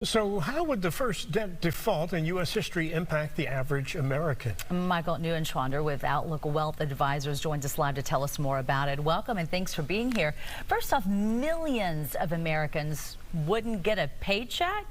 So how would the first debt default in U.S. history impact the average American? Michael Neuenschwander with Outlook Wealth Advisors joins us live to tell us more about it. Welcome and thanks for being here. First off, millions of Americans wouldn't get a paycheck?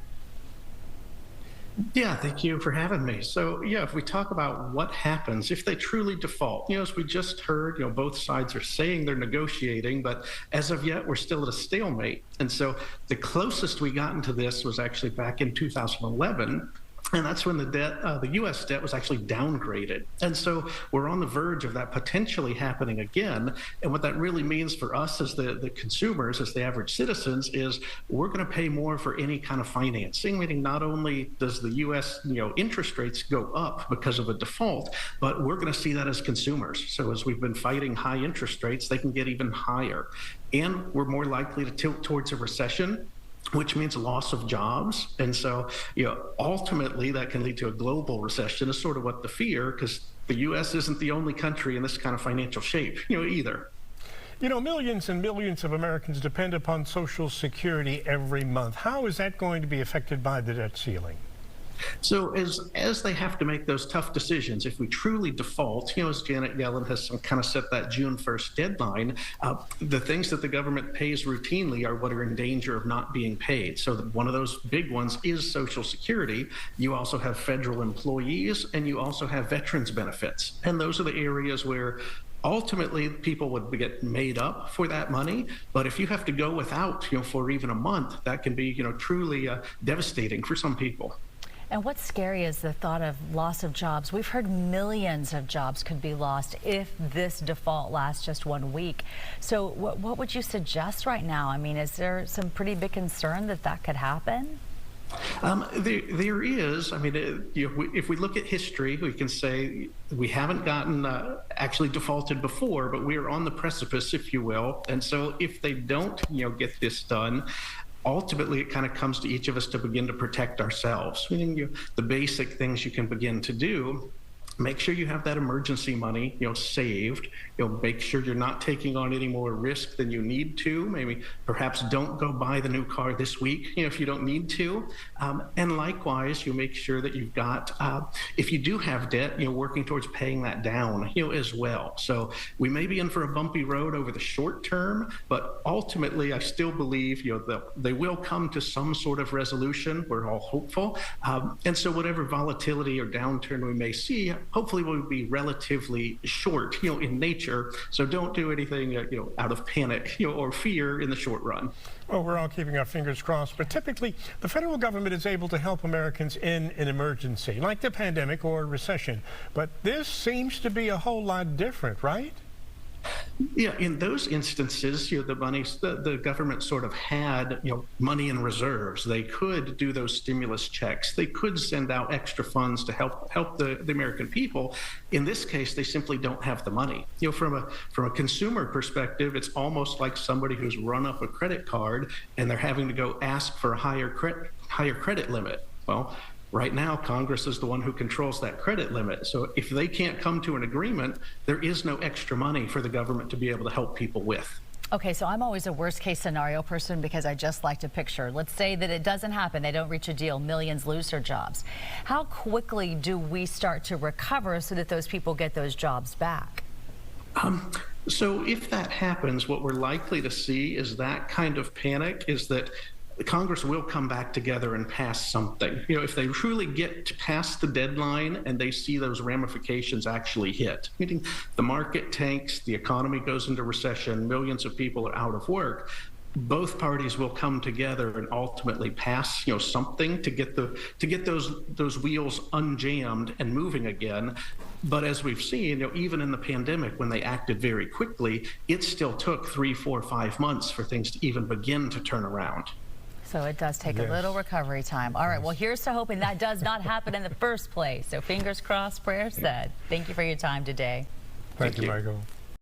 Yeah, thank you for having me. So, yeah, if we talk about what happens if they truly default, as we just heard, both sides are saying they're negotiating, but as of yet, we're still at a stalemate. And so the closest we got into this was actually back in 2011. And that's when the U.S. debt was actually downgraded. And so we're on the verge of that potentially happening again. And what that really means for us as the consumers, as the average citizens, is we're going to pay more for any kind of financing, meaning not only does the U.S. interest rates go up because of a default, but we're going to see that as consumers. So as we've been fighting high interest rates, they can get even higher. And we're more likely to tilt towards a recession, which means loss of jobs. And so, ultimately that can lead to a global recession is sort of what the fear, because the U.S. isn't the only country in this kind of financial shape, either. Millions and millions of Americans depend upon Social Security every month. How is that going to be affected by the debt ceiling? So as they have to make those tough decisions, if we truly default, as Janet Yellen has kind of set that June 1st deadline, the things that the government pays routinely are what are in danger of not being paid. So one of those big ones is Social Security. You also have federal employees, and you also have veterans benefits. And those are the areas where ultimately people would get made up for that money. But if you have to go without, for even a month, that can be, truly devastating for some people. And what's scary is the thought of loss of jobs. We've heard millions of jobs could be lost if this default lasts just 1 week. So what would you suggest right now? I mean, is there some pretty big concern that could happen? There is. I mean, if we look at history, we can say we haven't gotten actually defaulted before, but we are on the precipice, if you will. And so if they don't, get this done, ultimately, it kind of comes to each of us to begin to protect ourselves. Meaning the basic things you can begin to do. Make sure you have that emergency money, saved. Make sure you're not taking on any more risk than you need to. Maybe perhaps don't go buy the new car this week, if you don't need to. And likewise, you make sure that you've got, if you do have debt, working towards paying that down, as well. So we may be in for a bumpy road over the short term, but ultimately, I still believe, they will come to some sort of resolution. We're all hopeful. And so whatever volatility or downturn we may see, hopefully will be relatively short, in nature. So don't do anything, out of panic, or fear in the short run. Well, we're all keeping our fingers crossed, but typically the federal government is able to help Americans in an emergency, like the pandemic or recession. But this seems to be a whole lot different, right? Yeah, in those instances, the government sort of had, money in reserves. They could do those stimulus checks. They could send out extra funds to help the American people. In this case, they simply don't have the money. From a consumer perspective, it's almost like somebody who's run up a credit card and they're having to go ask for a higher credit limit. Well, right now, Congress is the one who controls that credit limit. So if they can't come to an agreement, there is no extra money for the government to be able to help people with. Okay, so I'm always a worst case scenario person because I just like to picture. Let's say that it doesn't happen. They don't reach a deal. Millions lose their jobs. How quickly do we start to recover so that those people get those jobs back? So if that happens, what we're likely to see is that kind of panic is that Congress will come back together and pass something. If they truly get past the deadline and they see those ramifications actually hit, meaning the market tanks, the economy goes into recession, millions of people are out of work, both parties will come together and ultimately pass, something to get those wheels unjammed and moving again. But as we've seen, even in the pandemic, when they acted very quickly, it still took 3, 4, 5 months for things to even begin to turn around. So it does take a little recovery time. All right, well, here's to hoping that does not happen in the first place. So fingers crossed, prayers said. Thank you for your time today. Thank you, Michael.